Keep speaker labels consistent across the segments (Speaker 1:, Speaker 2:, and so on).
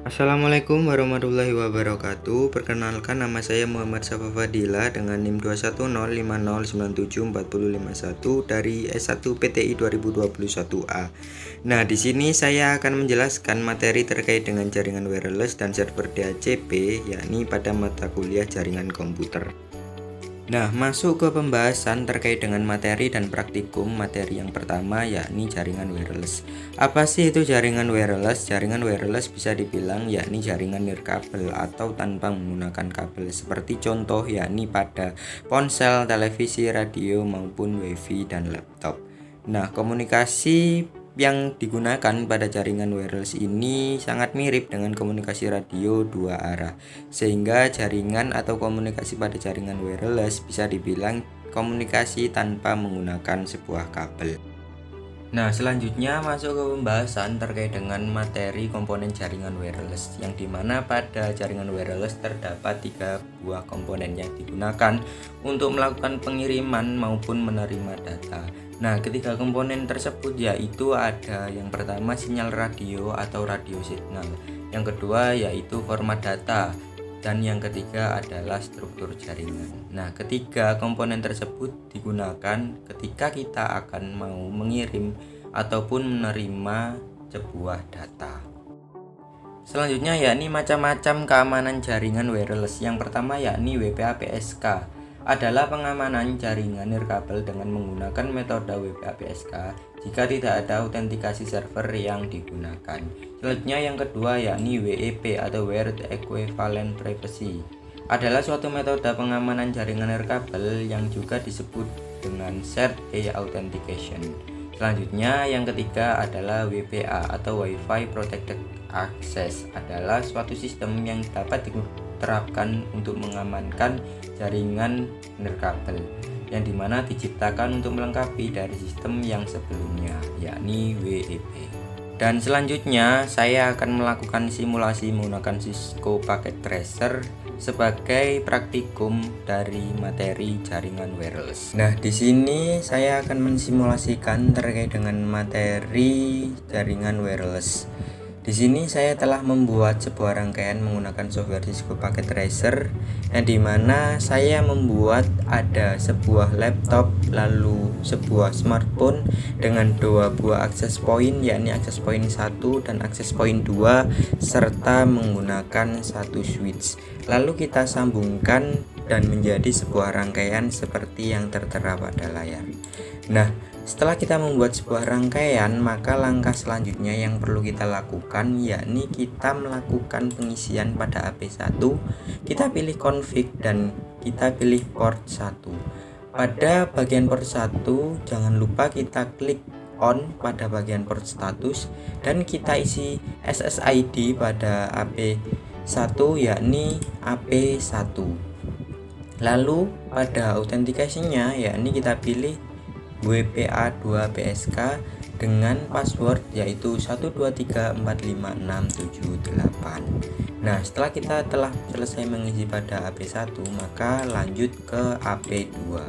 Speaker 1: Assalamualaikum warahmatullahi wabarakatuh. Perkenalkan, nama saya Muhammad Safa Fadila dengan NIM 21050974051 dari S1 PTI 2021A. Nah, di sini saya akan menjelaskan materi terkait dengan jaringan wireless dan server DHCP, yakni pada mata kuliah jaringan komputer. Nah, masuk ke pembahasan terkait dengan materi dan praktikum. Materi yang pertama yakni jaringan wireless. Apa sih itu jaringan wireless? Jaringan wireless bisa dibilang yakni jaringan nirkabel atau tanpa menggunakan kabel, seperti contoh yakni pada ponsel, televisi, radio maupun wifi dan laptop. Nah, komunikasi yang digunakan pada jaringan wireless ini sangat mirip dengan komunikasi radio dua arah, sehingga jaringan atau komunikasi pada jaringan wireless bisa dibilang komunikasi tanpa menggunakan sebuah kabel. Nah, selanjutnya masuk ke pembahasan terkait dengan materi komponen jaringan wireless, yang dimana pada jaringan wireless terdapat 3 buah komponen yang digunakan untuk melakukan pengiriman maupun menerima data. Nah, ketiga komponen tersebut yaitu ada yang pertama sinyal radio atau radio signal, yang kedua yaitu format data, dan yang ketiga adalah struktur jaringan. Nah, ketiga komponen tersebut digunakan ketika kita akan mau mengirim ataupun menerima sebuah data. Selanjutnya yakni macam-macam keamanan jaringan wireless. Yang pertama yakni WPA-PSK adalah pengamanan jaringan nirkabel dengan menggunakan metode WPA-PSK jika tidak ada autentikasi server yang digunakan. Selanjutnya yang kedua yakni WEP atau Word Equivalent Privacy, adalah suatu metode pengamanan jaringan nirkabel yang juga disebut dengan Shared Key Authentication. Selanjutnya yang ketiga adalah WPA atau Wi-Fi Protected Access, adalah suatu sistem yang dapat diterapkan untuk mengamankan jaringan nirkabel, yang dimana diciptakan untuk melengkapi dari sistem yang sebelumnya, yakni WEP. Dan selanjutnya saya akan melakukan simulasi menggunakan Cisco Packet Tracer sebagai praktikum dari materi jaringan wireless. Nah, di sini saya akan mensimulasikan terkait dengan materi jaringan wireless. Di sini saya telah membuat sebuah rangkaian menggunakan software Cisco Packet Tracer, yang dimana saya membuat ada sebuah laptop, lalu sebuah smartphone dengan dua buah access point, yakni access point 1 dan access point 2, serta menggunakan satu switch. Lalu kita sambungkan dan menjadi sebuah rangkaian seperti yang tertera pada layar. Nah, setelah kita membuat sebuah rangkaian, maka langkah selanjutnya yang perlu kita lakukan yakni kita melakukan pengisian pada AP1. Kita pilih config dan kita pilih port 1. Pada bagian port 1, jangan lupa kita klik on pada bagian port status dan kita isi SSID pada AP1 yakni AP1. Lalu pada autentikasinya yakni kita pilih WPA2PSK dengan password yaitu 123456778. Nah, setelah kita telah selesai mengisi pada AP1, maka lanjut ke AP2.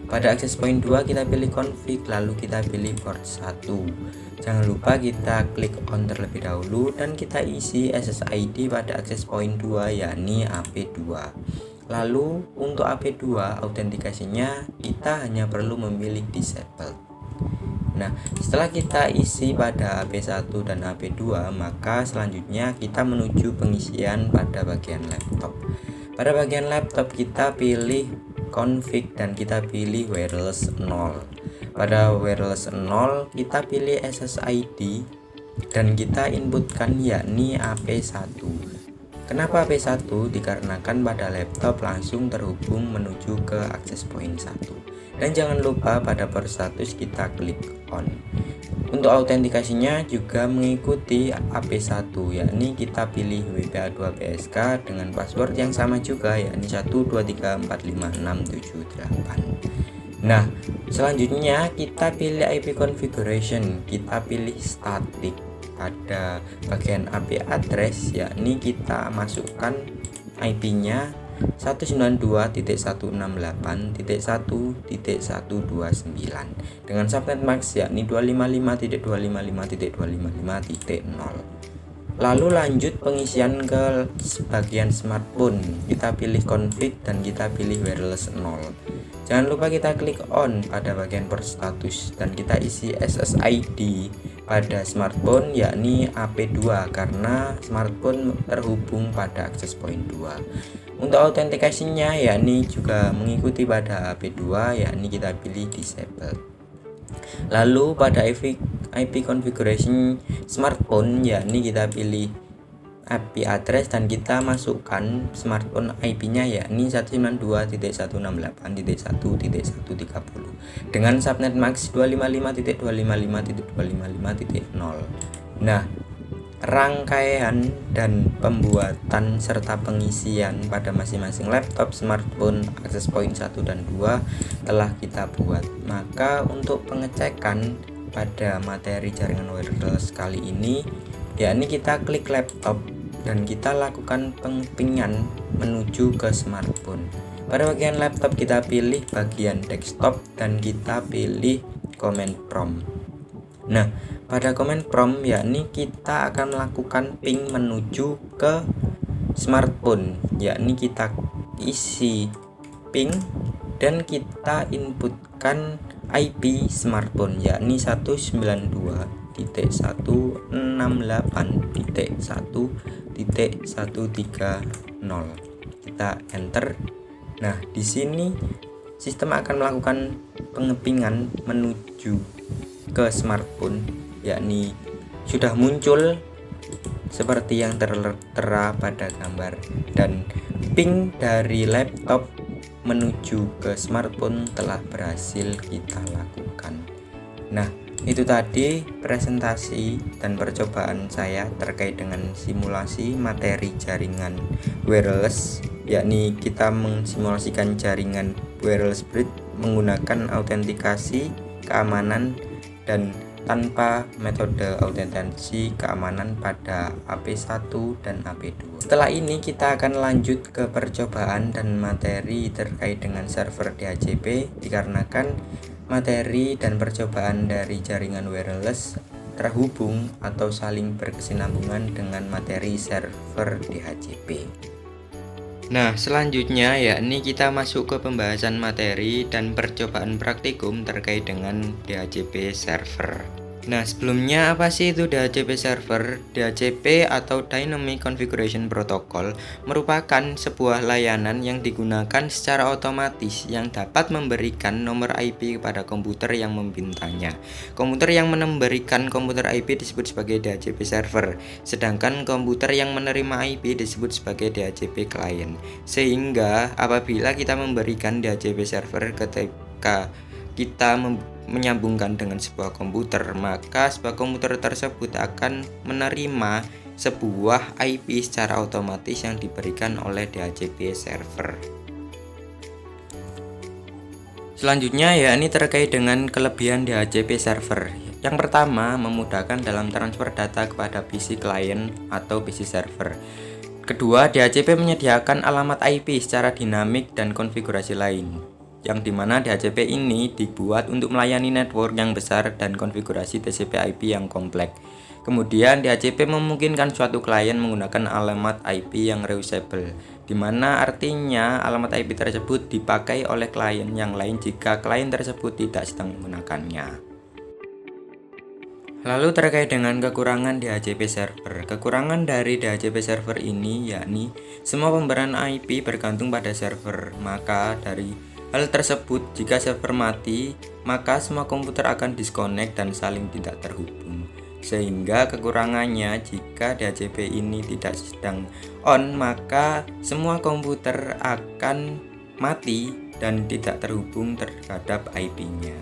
Speaker 1: Pada access point 2 kita pilih config, lalu kita pilih port 1. Jangan lupa kita klik on terlebih dahulu dan kita isi SSID pada access point 2 yakni AP2. Lalu untuk AP2 autentikasinya kita hanya perlu memilih disable. Nah, setelah kita isi pada AP1 dan AP2, maka selanjutnya kita menuju pengisian pada bagian laptop. Pada bagian laptop kita pilih config dan kita pilih wireless 0. Pada wireless 0 kita pilih SSID dan kita inputkan yakni AP1. Kenapa AP1? Dikarenakan pada laptop langsung terhubung menuju ke access point 1. Dan jangan lupa pada port status kita klik on. Untuk autentikasinya juga mengikuti AP1, yakni kita pilih WPA2PSK dengan password yang sama juga, yakni 123456778. Nah, selanjutnya kita pilih IP configuration, kita pilih static. Pada bagian IP address yakni kita masukkan IP-nya 192.168.1.129 dengan subnet max yakni 255.255.255.0. Lalu lanjut pengisian ke bagian smartphone. Kita pilih config dan kita pilih wireless 0. Jangan lupa kita klik on pada bagian port status dan kita isi SSID pada smartphone yakni AP2 karena smartphone terhubung pada access point 2. Untuk autentikasinya yakni juga mengikuti pada AP2 yakni kita pilih disable. Lalu pada IP configuration smartphone yakni kita pilih IP address dan kita masukkan smartphone IP-nya yakni 192.168.1.130 dengan subnet max 255.255.255.0. Nah, rangkaian dan pembuatan serta pengisian pada masing-masing laptop, smartphone, access point 1 dan 2 telah kita buat. Maka untuk pengecekan pada materi jaringan wireless kali ini yakni kita klik laptop dan kita lakukan pengepingan menuju ke smartphone. Pada bagian laptop kita pilih bagian desktop dan kita pilih command prompt. Nah, pada command prompt yakni kita akan melakukan ping menuju ke smartphone, yakni kita isi ping dan kita inputkan IP smartphone yakni 192.168.1.130. Kita enter. Nah, di sini sistem akan melakukan pengepingan menuju ke smartphone yakni sudah muncul seperti yang tertera pada gambar dan ping dari laptop menuju ke smartphone telah berhasil kita lakukan. Nah, itu tadi presentasi dan percobaan saya terkait dengan simulasi materi jaringan wireless, yakni kita mensimulasikan jaringan wireless bridge menggunakan autentikasi keamanan dan tanpa metode autentikasi keamanan pada AP1 dan AP2. Setelah ini kita akan lanjut ke percobaan dan materi terkait dengan server DHCP dikarenakan materi dan percobaan dari jaringan wireless terhubung atau saling berkesinambungan dengan materi server DHCP. Nah, selanjutnya yakni kita masuk ke pembahasan materi dan percobaan praktikum terkait dengan DHCP server. Nah, sebelumnya apa sih itu DHCP server? DHCP atau Dynamic Configuration Protocol merupakan sebuah layanan yang digunakan secara otomatis yang dapat memberikan nomor IP kepada komputer yang memintanya. Komputer yang memberikan komputer IP disebut sebagai DHCP server, sedangkan komputer yang menerima IP disebut sebagai DHCP client. Sehingga apabila kita memberikan DHCP server ketika kita menyambungkan dengan sebuah komputer, maka sebuah komputer tersebut akan menerima sebuah IP secara otomatis yang diberikan oleh DHCP server. Selanjutnya yakni terkait dengan kelebihan DHCP server. Yang pertama, memudahkan dalam transfer data kepada PC client atau PC server. Kedua, DHCP menyediakan alamat IP secara dinamik dan konfigurasi lain, yang dimana DHCP ini dibuat untuk melayani network yang besar dan konfigurasi TCP/IP yang kompleks. Kemudian DHCP memungkinkan suatu klien menggunakan alamat IP yang reusable, dimana artinya alamat IP tersebut dipakai oleh klien yang lain jika klien tersebut tidak sedang menggunakannya. Lalu terkait dengan kekurangan DHCP server. Kekurangan dari DHCP server ini yakni semua pemberian IP bergantung pada server. Maka dari hal tersebut, jika server mati, maka semua komputer akan disconnect dan saling tidak terhubung. Sehingga kekurangannya, jika DHCP ini tidak sedang on, maka semua komputer akan mati dan tidak terhubung terhadap IP-nya.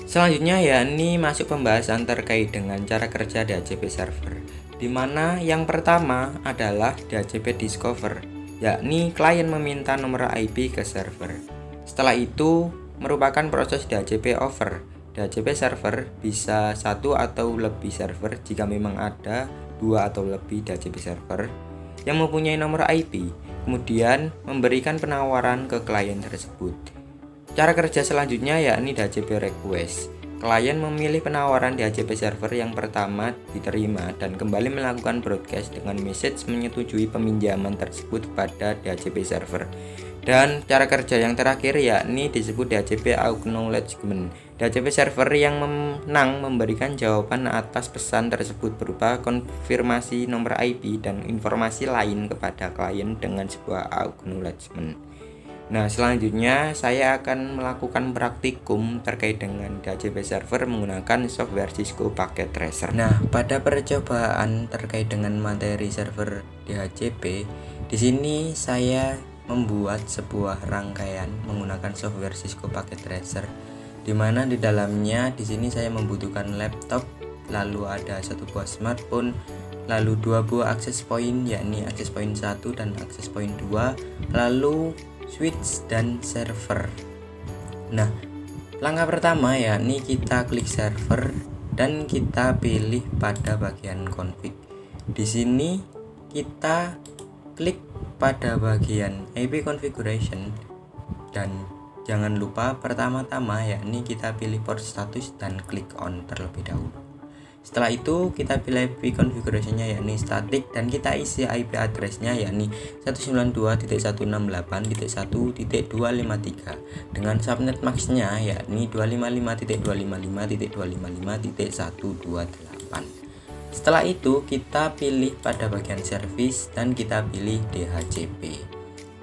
Speaker 1: Selanjutnya yakni masuk pembahasan terkait dengan cara kerja DHCP server, di mana yang pertama adalah DHCP discover, yakni klien meminta nomor IP ke server. Setelah itu merupakan proses DHCP over. DHCP server bisa satu atau lebih server jika memang ada dua atau lebih DHCP server yang mempunyai nomor IP, kemudian memberikan penawaran ke klien tersebut. Cara kerja selanjutnya yakni DHCP request. klien memilih penawaran DHCP server yang pertama diterima dan kembali melakukan broadcast dengan message menyetujui peminjaman tersebut kepada DHCP server. Dan cara kerja yang terakhir yakni disebut DHCP Acknowledgement. DHCP server yang menang memberikan jawaban atas pesan tersebut berupa konfirmasi nomor IP dan informasi lain kepada klien dengan sebuah acknowledgement. Nah, selanjutnya saya akan melakukan praktikum terkait dengan DHCP server menggunakan software Cisco Packet Tracer. Nah, pada percobaan terkait dengan materi server DHCP, di sini saya membuat sebuah rangkaian menggunakan software Cisco Packet Tracer, di mana di dalamnya di sini saya membutuhkan laptop, lalu ada satu buah smartphone, lalu dua buah access point yakni access point 1 dan access point 2, lalu switch dan server. Nah, langkah pertama yakni kita klik server dan kita pilih pada bagian config. Di sini kita klik pada bagian IP configuration dan jangan lupa pertama-tama yakni kita pilih port status dan klik on terlebih dahulu. Setelah itu kita pilih IP configuration-nya yakni static dan kita isi IP address-nya yakni 192.168.1.253 dengan subnet max-nya yakni 255.255.255.128. Setelah itu kita pilih pada bagian service dan kita pilih DHCP.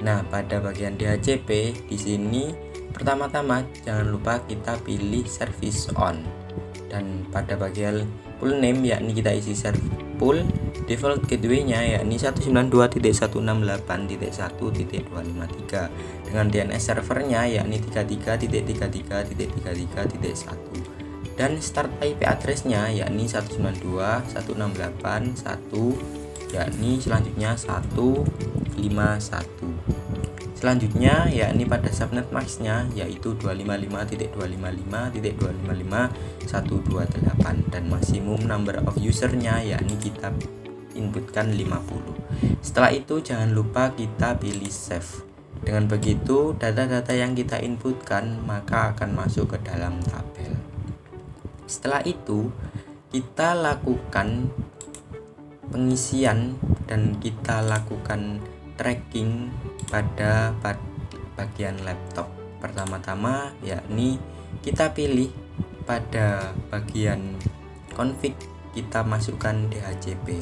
Speaker 1: Nah, pada bagian DHCP di sini pertama-tama jangan lupa kita pilih service on. Dan pada bagian pool name yakni kita isi server pool, default gateway-nya yakni 192.168.1.253 dengan DNS servernya yakni 33.33.33.1 dan start IP address-nya yakni 192.168.1 yakni selanjutnya 151. Selanjutnya yakni pada subnet max-nya yaitu 255.255.255.128 dan maksimum number of user-nya yakni kita inputkan 50. Setelah itu jangan lupa kita pilih save. Dengan begitu data-data yang kita inputkan maka akan masuk ke dalam tabel. Setelah itu kita lakukan pengisian dan kita lakukan tracking pada bagian laptop. Pertama-tama yakni kita pilih pada bagian config, kita masukkan DHCP.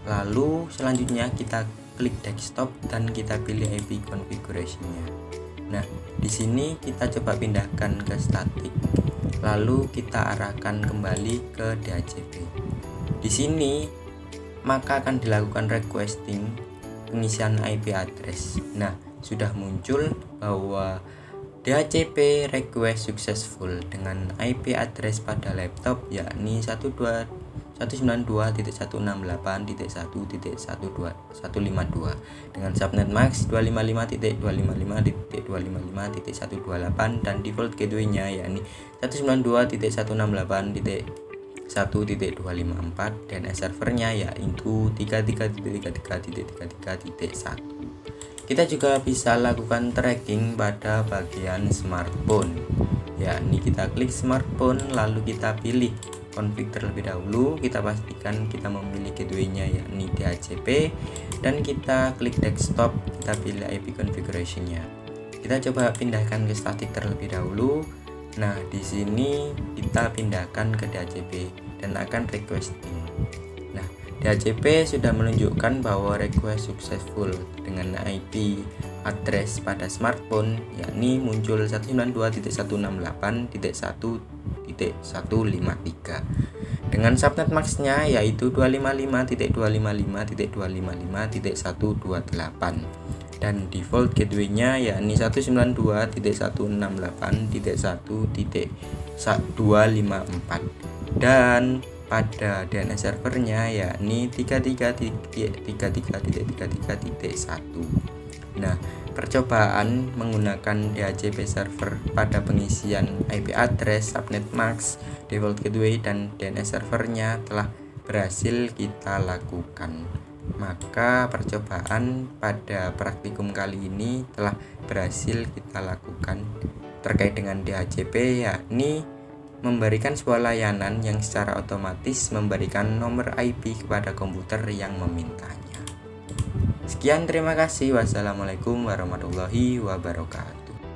Speaker 1: Lalu selanjutnya kita klik desktop dan kita pilih IP configuration-nya. Nah, di sini kita coba pindahkan ke static. Lalu kita arahkan kembali ke DHCP. Di sini maka akan dilakukan requesting pengisian IP address. Nah, sudah muncul bahwa DHCP request successful dengan IP address pada laptop yakni 192.168.1.152 dengan subnet max 255.255.255.128 dan default gateway-nya yakni 192.168.1.254 dan servernya yaitu 33.33.33.1. Kita juga bisa lakukan tracking pada bagian smartphone, yakni kita klik smartphone lalu kita pilih config terlebih dahulu, kita pastikan kita memilih gateway-nya yakni DHCP dan kita klik desktop, kita pilih IP configuration-nya. Kita coba pindahkan ke static terlebih dahulu. Nah, di sini kita pindahkan ke DHCP dan akan requesting. Nah, DHCP sudah menunjukkan bahwa request successful dengan IP address pada smartphone yakni muncul 192.168.1.153 dengan subnet max-nya yaitu 255.255.1.228 dan default gateway-nya yakni 192.168.1.254 dan pada DNS servernya yakni 33.33.33.1. Nah, percobaan menggunakan DHCP server pada pengisian IP address, subnet max, default gateway dan DNS servernya telah berhasil kita lakukan. Maka percobaan pada praktikum kali ini telah berhasil kita lakukan terkait dengan DHCP yakni memberikan sebuah layanan yang secara otomatis memberikan nomor IP kepada komputer yang memintanya. Sekian, terima kasih. Wassalamualaikum warahmatullahi wabarakatuh.